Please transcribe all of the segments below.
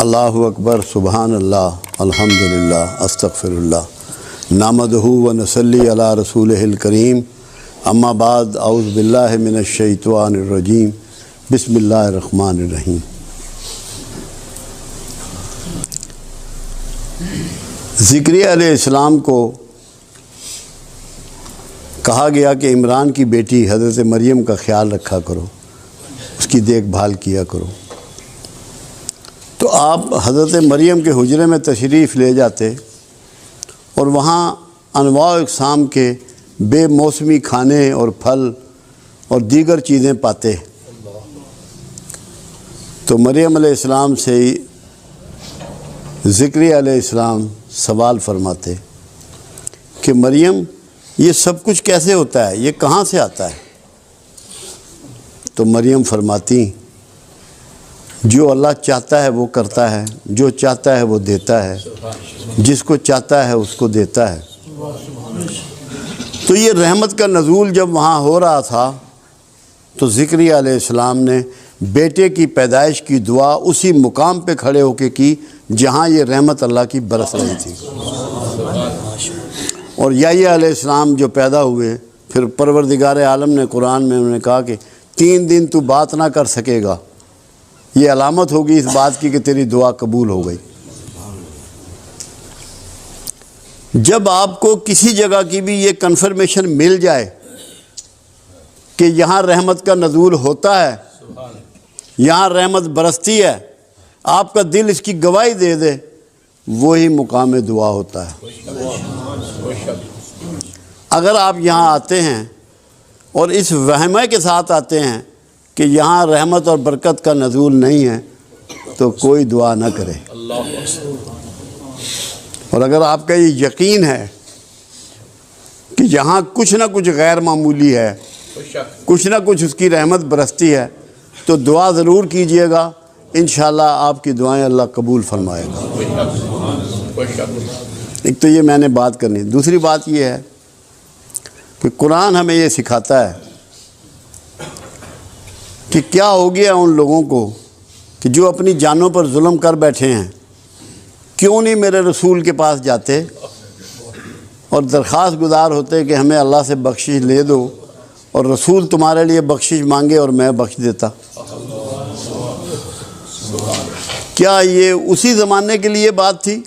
اللہ اکبر سبحان اللہ الحمدللہ استغفر اللہ نحمدہ و نصلی علی رسولہ الکریم اما بعد اعوذ باللہ من الشیطان الرجیم بسم اللہ الرحمن الرحیم۔ زکریا علیہ السلام کو کہا گیا کہ عمران کی بیٹی حضرت مریم کا خیال رکھا کرو، اس کی دیکھ بھال کیا کرو۔ تو آپ حضرت مریم کے حجرے میں تشریف لے جاتے اور وہاں انواع و اقسام کے بے موسمی کھانے اور پھل اور دیگر چیزیں پاتے۔ تو مریم علیہ السلام سے زکریا علیہ السلام سوال فرماتے کہ مریم یہ سب کچھ کیسے ہوتا ہے، یہ کہاں سے آتا ہے؟ تو مریم فرماتی جو اللہ چاہتا ہے وہ کرتا ہے، جو چاہتا ہے وہ دیتا ہے، جس کو چاہتا ہے اس کو دیتا ہے۔ تو یہ رحمت کا نزول جب وہاں ہو رہا تھا تو زکریا علیہ السلام نے بیٹے کی پیدائش کی دعا اسی مقام پہ کھڑے ہو کے کی جہاں یہ رحمت اللہ کی برس رہی تھی۔ اور یحییٰ علیہ السلام جو پیدا ہوئے، پھر پروردگار عالم نے قرآن میں انہوں نے کہا کہ 3 دن تو بات نہ کر سکے گا، یہ علامت ہوگی اس بات کی کہ تیری دعا قبول ہو گئی۔ جب آپ کو کسی جگہ کی بھی یہ کنفرمیشن مل جائے کہ یہاں رحمت کا نزول ہوتا ہے، یہاں رحمت برستی ہے، آپ کا دل اس کی گواہی دے دے، وہی مقام دعا ہوتا ہے۔ اگر آپ یہاں آتے ہیں اور اس وہمے کے ساتھ آتے ہیں کہ یہاں رحمت اور برکت کا نزول نہیں ہے تو کوئی دعا نہ کرے۔ اور اگر آپ کا یہ یقین ہے کہ یہاں کچھ نہ کچھ غیر معمولی ہے، کچھ نہ کچھ اس کی رحمت برستی ہے، تو دعا ضرور کیجئے گا، انشاءاللہ آپ کی دعائیں اللہ قبول فرمائے گا۔ ایک تو یہ میں نے بات کرنی۔ دوسری بات یہ ہے کہ قرآن ہمیں یہ سکھاتا ہے کہ کیا ہو گیا ان لوگوں کو کہ جو اپنی جانوں پر ظلم کر بیٹھے ہیں، کیوں نہیں میرے رسول کے پاس جاتے اور درخواست گزار ہوتے کہ ہمیں اللہ سے بخشش لے دو، اور رسول تمہارے لیے بخشش مانگے اور میں بخش دیتا۔ کیا یہ اسی زمانے کے لیے بات تھی؟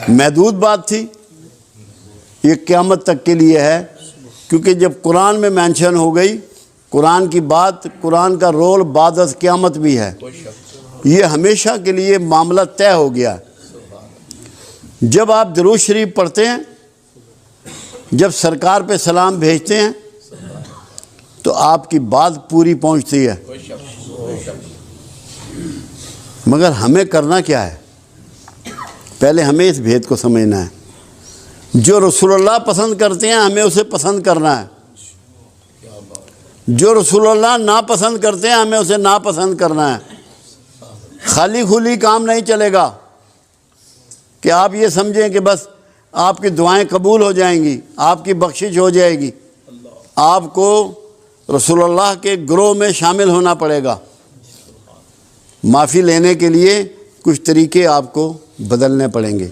محدود بات تھی؟ یہ قیامت تک کے لیے ہے، کیونکہ جب قرآن میں مینشن ہو گئی، قرآن کی بات، قرآن کا رول بعد از قیامت بھی ہے، یہ ہمیشہ کے لیے معاملہ طے ہو گیا۔ جب آپ درود شریف پڑھتے ہیں، جب سرکار پہ سلام بھیجتے ہیں تو آپ کی بات پوری پہنچتی ہے، مگر ہمیں کرنا کیا ہے؟ پہلے ہمیں اس بھید کو سمجھنا ہے۔ جو رسول اللہ پسند کرتے ہیں ہمیں اسے پسند کرنا ہے، جو رسول اللہ ناپسند کرتے ہیں ہمیں اسے ناپسند کرنا ہے۔ خالی کھلی کام نہیں چلے گا کہ آپ یہ سمجھیں کہ بس آپ کی دعائیں قبول ہو جائیں گی، آپ کی بخشش ہو جائے گی۔ آپ کو رسول اللہ کے گروہ میں شامل ہونا پڑے گا۔ معافی لینے کے لیے کچھ طریقے آپ کو بدلنے پڑیں گے۔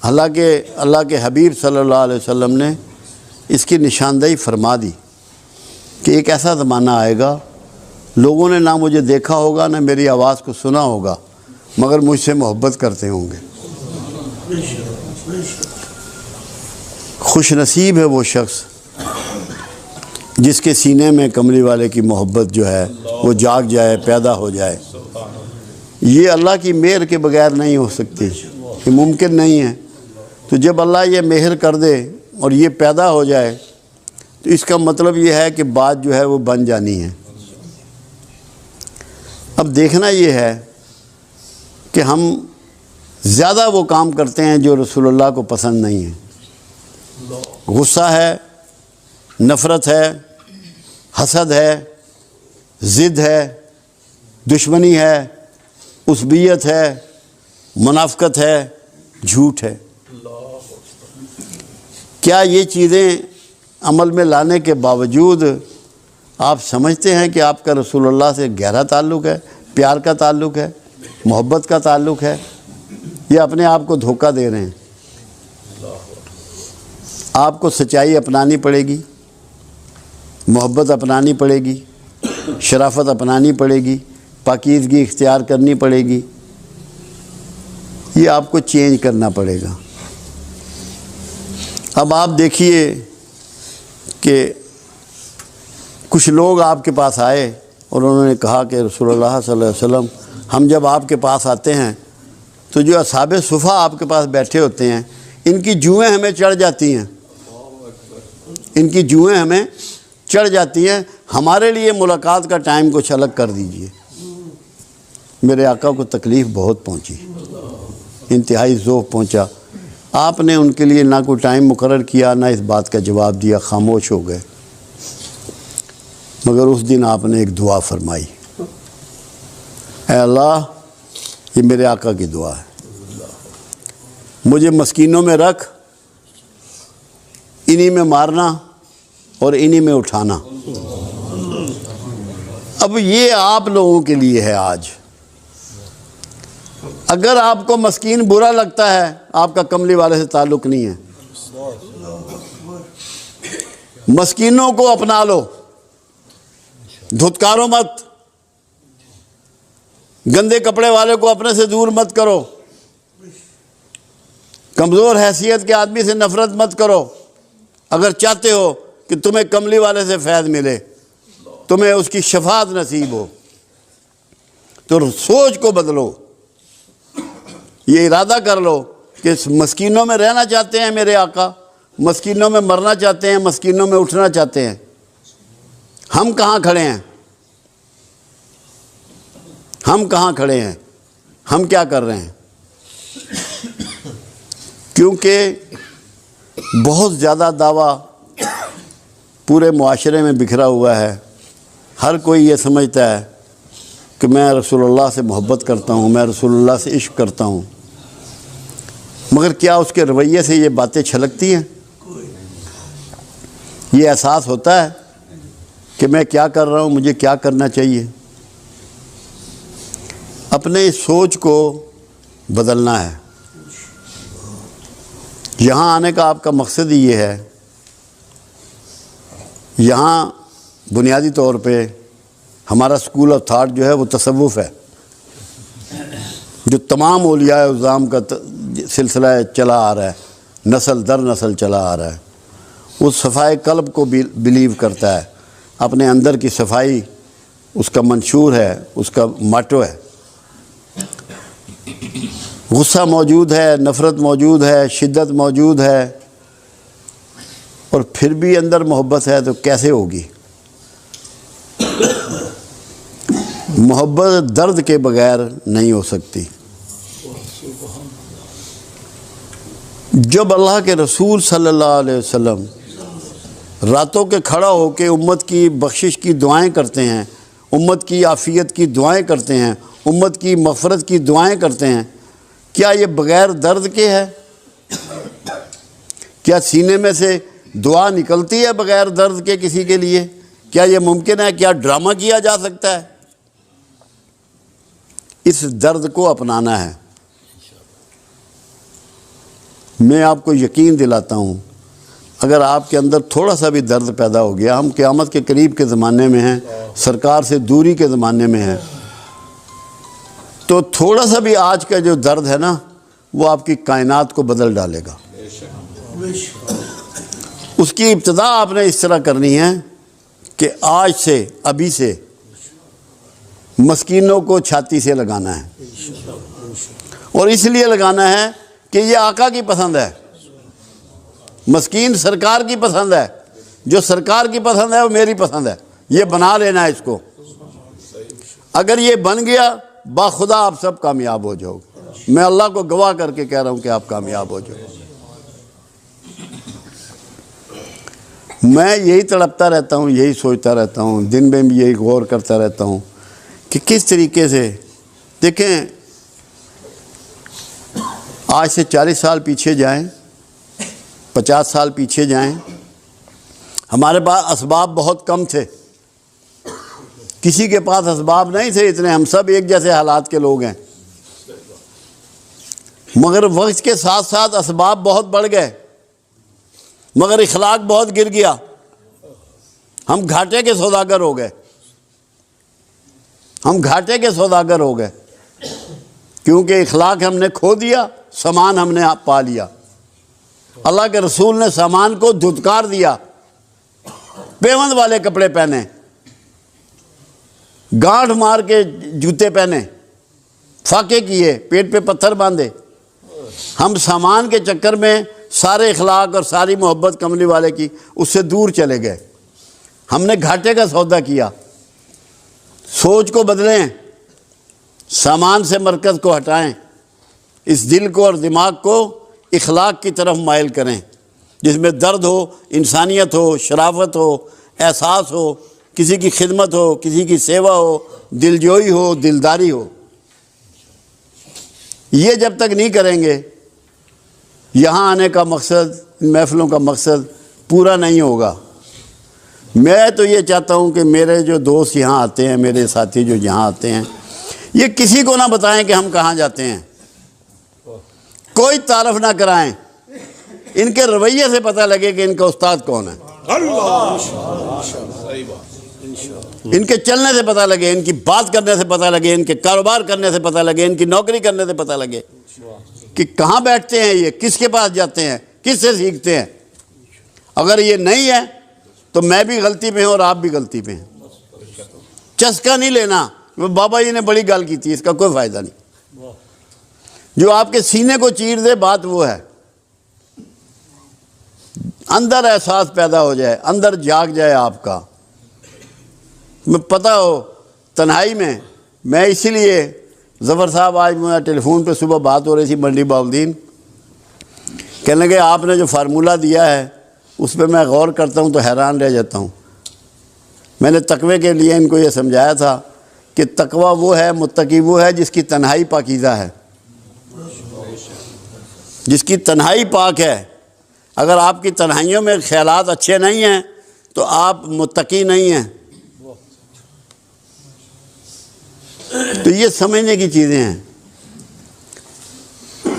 حالانکہ اللہ کے حبیب صلی اللہ علیہ وسلم نے اس کی نشاندہی فرما دی کہ ایک ایسا زمانہ آئے گا، لوگوں نے نہ مجھے دیکھا ہوگا نہ میری آواز کو سنا ہوگا، مگر مجھ سے محبت کرتے ہوں گے۔ خوش نصیب ہے وہ شخص جس کے سینے میں کملی والے کی محبت جو ہے وہ جاگ جائے، پیدا ہو جائے۔ یہ اللہ کی مہر کے بغیر نہیں ہو سکتی، یہ ممکن نہیں ہے۔ تو جب اللہ یہ مہر کر دے اور یہ پیدا ہو جائے تو اس کا مطلب یہ ہے کہ بات جو ہے وہ بن جانی ہے۔ اب دیکھنا یہ ہے کہ ہم زیادہ وہ کام کرتے ہیں جو رسول اللہ کو پسند نہیں ہے۔ غصہ ہے، نفرت ہے، حسد ہے، ضد ہے، دشمنی ہے، عصبیت ہے، منافقت ہے، جھوٹ ہے۔ کیا یہ چیزیں عمل میں لانے کے باوجود آپ سمجھتے ہیں کہ آپ کا رسول اللہ سے گہرا تعلق ہے، پیار کا تعلق ہے؟ محبت کا تعلق ہے، یہ اپنے آپ کو دھوکہ دے رہے ہیں۔ آپ کو سچائی اپنانی پڑے گی، محبت اپنانی پڑے گی، شرافت اپنانی پڑے گی، پاکیزگی اختیار کرنی پڑے گی، یہ آپ کو چینج کرنا پڑے گا۔ اب آپ دیکھیے کہ کچھ لوگ آپ کے پاس آئے اور انہوں نے کہا کہ رسول اللہ صلی اللہ علیہ وسلم، ہم جب آپ کے پاس آتے ہیں تو جو اصحاب صفہ آپ کے پاس بیٹھے ہوتے ہیں، ان کی جوئیں ہمیں چڑھ جاتی ہیں، ان کی جوئیں ہمیں چڑھ جاتی ہیں، ہمارے لیے ملاقات کا ٹائم کچھ الگ کر دیجئے۔ میرے آقا کو تکلیف بہت پہنچی، انتہائی ذوق پہنچا۔ آپ نے ان کے لیے نہ کوئی ٹائم مقرر کیا، نہ اس بات کا جواب دیا، خاموش ہو گئے۔ مگر اس دن آپ نے ایک دعا فرمائی، اے اللہ، یہ میرے آقا کی دعا ہے، مجھے مسکینوں میں رکھ، انہی میں مارنا اور انہی میں اٹھانا۔ اب یہ آپ لوگوں کے لیے ہے آج۔ اگر آپ کو مسکین برا لگتا ہے، آپ کا کملی والے سے تعلق نہیں ہے۔ مسکینوں کو اپنا لو، دھتکارو مت، گندے کپڑے والے کو اپنے سے دور مت کرو، کمزور حیثیت کے آدمی سے نفرت مت کرو۔ اگر چاہتے ہو کہ تمہیں کملی والے سے فیض ملے، تمہیں اس کی شفاعت نصیب ہو، تو سوچ کو بدلو، یہ ارادہ کر لو کہ مسکینوں میں رہنا چاہتے ہیں میرے آقا، مسکینوں میں مرنا چاہتے ہیں، مسکینوں میں اٹھنا چاہتے ہیں۔ ہم کہاں کھڑے ہیں؟ ہم کہاں کھڑے ہیں؟ ہم کیا کر رہے ہیں؟ کیونکہ بہت زیادہ دعویٰ پورے معاشرے میں بکھرا ہوا ہے۔ ہر کوئی یہ سمجھتا ہے کہ میں رسول اللہ سے محبت کرتا ہوں، میں رسول اللہ سے عشق کرتا ہوں، مگر کیا اس کے رویے سے یہ باتیں چھلکتی ہیں؟ یہ احساس ہوتا ہے کہ میں کیا کر رہا ہوں، مجھے کیا کرنا چاہیے؟ اپنے سوچ کو بدلنا ہے۔ یہاں آنے کا آپ کا مقصد ہی یہ ہے۔ یہاں بنیادی طور پہ ہمارا سکول آف تھاٹ جو ہے وہ تصوف ہے، جو تمام اولیاء اعظام کا سلسلہ چلا آ رہا ہے، نسل در نسل چلا آ رہا ہے۔ اس صفائے قلب کو بلیو کرتا ہے، اپنے اندر کی صفائی اس کا منشور ہے، اس کا ماٹو ہے۔ غصہ موجود ہے، نفرت موجود ہے، شدت موجود ہے، اور پھر بھی اندر محبت ہے تو کیسے ہوگی؟ محبت درد کے بغیر نہیں ہو سکتی۔ جب اللہ کے رسول صلی اللہ علیہ وسلم راتوں کے کھڑا ہو کے امت کی بخشش کی دعائیں کرتے ہیں، امت کی عافیت کی دعائیں کرتے ہیں، امت کی مغفرت کی دعائیں کرتے ہیں، کیا یہ بغیر درد کے ہے؟ کیا سینے میں سے دعا نکلتی ہے بغیر درد کے کسی کے لیے؟ کیا یہ ممکن ہے؟ کیا ڈرامہ کیا جا سکتا ہے؟ اس درد کو اپنانا ہے۔ میں آپ کو یقین دلاتا ہوں، اگر آپ کے اندر تھوڑا سا بھی درد پیدا ہو گیا، ہم قیامت کے قریب کے زمانے میں ہیں، سرکار سے دوری کے زمانے میں ہیں، تو تھوڑا سا بھی آج کا جو درد ہے نا، وہ آپ کی کائنات کو بدل ڈالے گا۔ اس کی ابتدا آپ نے اس طرح کرنی ہے کہ آج سے، ابھی سے مسکینوں کو چھاتی سے لگانا ہے، اور اس لیے لگانا ہے کہ یہ آقا کی پسند ہے۔ مسکین سرکار کی پسند ہے، جو سرکار کی پسند ہے وہ میری پسند ہے، یہ بنا لینا ہے اس کو۔ اگر یہ بن گیا، باخدا آپ سب کامیاب ہو جاؤ گے۔ میں اللہ کو گواہ کر کے کہہ رہا ہوں کہ آپ کامیاب ہو جاؤ۔ میں یہی تڑپتا رہتا ہوں، یہی سوچتا رہتا ہوں، دن میں بھی یہی غور کرتا رہتا ہوں کہ کس طریقے سے، دیکھیں آج سے 40 سال پیچھے جائیں، 50 سال پیچھے جائیں، ہمارے پاس اسباب بہت کم تھے، کسی کے پاس اسباب نہیں تھے اتنے، ہم سب ایک جیسے حالات کے لوگ ہیں، مگر وقت کے ساتھ ساتھ اسباب بہت بڑھ گئے، مگر اخلاق بہت گر گیا، ہم گھاٹے کے سوداگر ہو گئے، ہم گھاٹے کے سوداگر ہو گئے، کیونکہ اخلاق ہم نے کھو دیا، سامان ہم نے پا لیا۔ اللہ کے رسول نے سامان کو دھتکار دیا، پیوند والے کپڑے پہنے، گانٹھ مار کے جوتے پہنے، فاقے کیے، پیٹ پہ پتھر باندھے۔ ہم سامان کے چکر میں سارے اخلاق اور ساری محبت کملی والے کی اس سے دور چلے گئے، ہم نے گھاٹے کا سودا کیا۔ سوچ کو بدلیں، سامان سے مرکز کو ہٹائیں، اس دل کو اور دماغ کو اخلاق کی طرف مائل کریں، جس میں درد ہو، انسانیت ہو، شرافت ہو، احساس ہو، کسی کی خدمت ہو، کسی کی سیوا ہو، دلجوئی ہو، دلداری ہو۔ یہ جب تک نہیں کریں گے، یہاں آنے کا مقصد، ان محفلوں کا مقصد پورا نہیں ہوگا۔ میں تو یہ چاہتا ہوں کہ میرے جو دوست یہاں آتے ہیں، میرے ساتھی جو یہاں آتے ہیں، یہ کسی کو نہ بتائیں کہ ہم کہاں جاتے ہیں، کوئی تعارف نہ کرائیں، ان کے رویے سے پتہ لگے کہ ان کا استاد کون ہے، ان کے چلنے سے پتہ لگے، ان کی بات کرنے سے پتہ لگے، ان کے کاروبار کرنے سے پتہ لگے، ان کی نوکری کرنے سے پتہ لگے کہ کہاں بیٹھتے ہیں، یہ کس کے پاس جاتے ہیں، کس سے سیکھتے ہیں۔ اگر یہ نہیں ہے تو میں بھی غلطی پہ ہوں اور آپ بھی غلطی پہ ہیں۔ چسکا نہیں لینا، بابا جی نے بڑی گال کی تھی، اس کا کوئی فائدہ نہیں۔ جو آپ کے سینے کو چیر دے، بات وہ ہے، اندر احساس پیدا ہو جائے، اندر جاگ جائے آپ کا۔ میں پتہ ہو تنہائی میں اسی لیے ظفر صاحب، آج مجھے ٹیلی فون پہ صبح بات ہو رہی تھی، منڈی باؤدین، کہنے لگے آپ نے جو فارمولہ دیا ہے اس پہ میں غور کرتا ہوں تو حیران رہ جاتا ہوں۔ میں نے تقوی کے لیے ان کو یہ سمجھایا تھا کہ تقوی وہ ہے، متقی وہ ہے جس کی تنہائی پاکیزہ ہے، جس کی تنہائی پاک ہے۔ اگر آپ کی تنہائیوں میں خیالات اچھے نہیں ہیں تو آپ متقی نہیں ہیں۔ تو یہ سمجھنے کی چیزیں ہیں۔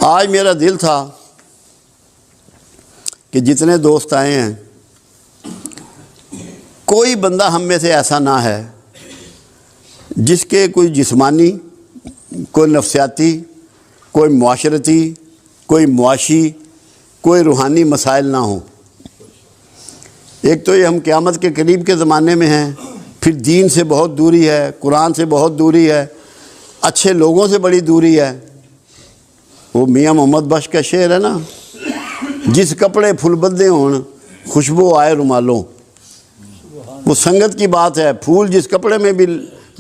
آج میرا دل تھا کہ جتنے دوست آئے ہیں، کوئی بندہ ہم میں سے ایسا نہ ہے جس کے کوئی جسمانی، کوئی نفسیاتی، کوئی معاشرتی، کوئی معاشی، کوئی روحانی مسائل نہ ہوں۔ ایک تو یہ ہم قیامت کے قریب کے زمانے میں ہیں، پھر دین سے بہت دوری ہے، قرآن سے بہت دوری ہے، اچھے لوگوں سے بڑی دوری ہے۔ وہ میاں محمد بخش کا شعر ہے نا، جس کپڑے پھول بدے ہون خوشبو آئے رومالوں۔ وہ سنگت کی بات ہے، پھول جس کپڑے میں بھی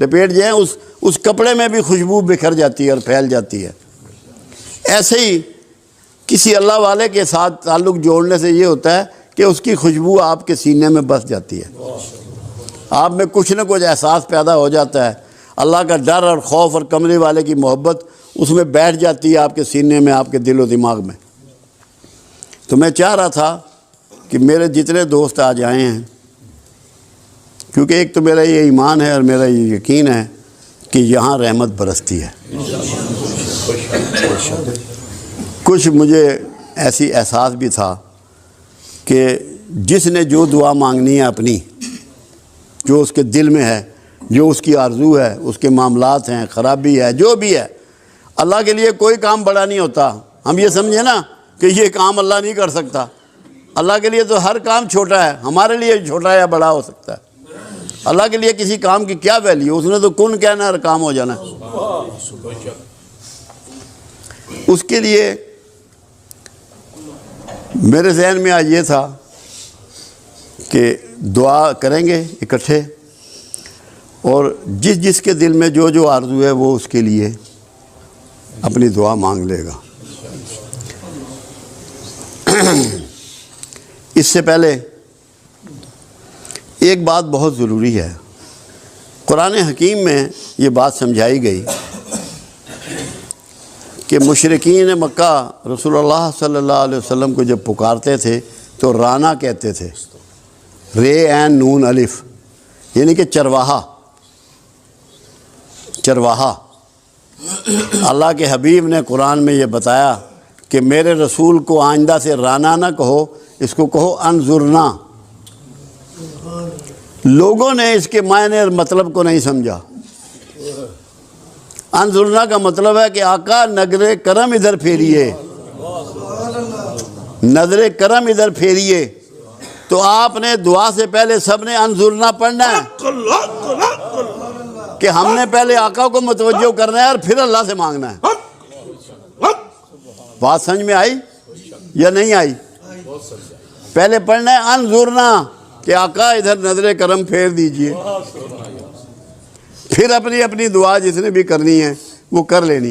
لپیٹ جائیں اس کپڑے میں بھی خوشبو بکھر جاتی ہے اور پھیل جاتی ہے۔ ایسے ہی کسی اللہ والے کے ساتھ تعلق جوڑنے سے یہ ہوتا ہے کہ اس کی خوشبو آپ کے سینے میں بس جاتی ہے، آپ میں کچھ نہ کچھ احساس پیدا ہو جاتا ہے، اللہ کا ڈر اور خوف اور کملی والے کی محبت اس میں بیٹھ جاتی ہے آپ کے سینے میں، آپ کے دل و دماغ میں۔ تو میں چاہ رہا تھا کہ میرے جتنے دوست آج آئے ہیں، کیونکہ ایک تو میرا یہ ایمان ہے اور میرا یہ یقین ہے کہ یہاں رحمت برستی ہے۔ کچھ مجھے ایسی احساس بھی تھا کہ جس نے جو دعا مانگنی ہے اپنی، جو اس کے دل میں ہے، جو اس کی آرزو ہے، اس کے معاملات ہیں، خرابی ہے، جو بھی ہے، اللہ کے لیے کوئی کام بڑا نہیں ہوتا۔ ہم یہ سمجھیں نا کہ یہ کام اللہ نہیں کر سکتا، اللہ کے لیے تو ہر کام چھوٹا ہے، ہمارے لیے چھوٹا یا بڑا ہو سکتا ہے۔ اللہ کے لیے کسی کام کی کیا ویلیو، اس نے تو کن کہنا اور کام ہو جانا۔ اس کے لیے میرے ذہن میں آج یہ تھا کہ دعا کریں گے اکٹھے، اور جس جس کے دل میں جو جو آرزو ہے وہ اس کے لیے اپنی دعا مانگ لے گا۔ اس سے پہلے ایک بات بہت ضروری ہے، قرآن حکیم میں یہ بات سمجھائی گئی کہ مشرکین مکہ رسول اللہ صلی اللہ علیہ وسلم کو جب پکارتے تھے تو رانا کہتے تھے، رے عین نون الف، یعنی کہ چرواہا۔ اللہ کے حبیب نے قرآن میں یہ بتایا کہ میرے رسول کو آئندہ سے رانا نہ کہو، اس کو کہو انظرنا۔ لوگوں نے اس کے معنی اور مطلب کو نہیں سمجھا۔ انظرنا کا مطلب ہے کہ آقا نظر کرم ادھر پھیریے، نظر کرم ادھر پھیریے۔ تو آپ نے دعا سے پہلے سب نے انظرنا پڑھنا ہے کہ ہم نے پہلے آقا کو متوجہ کرنا ہے اور پھر اللہ سے مانگنا ہے۔ بات سمجھ میں آئی یا نہیں آئی؟ پہلے پڑھنا ہے انظرنا کہ آقا ادھر نظر کرم پھیر دیجئے، پھر اپنی اپنی دعا جس نے بھی کرنی ہے وہ کر لینی۔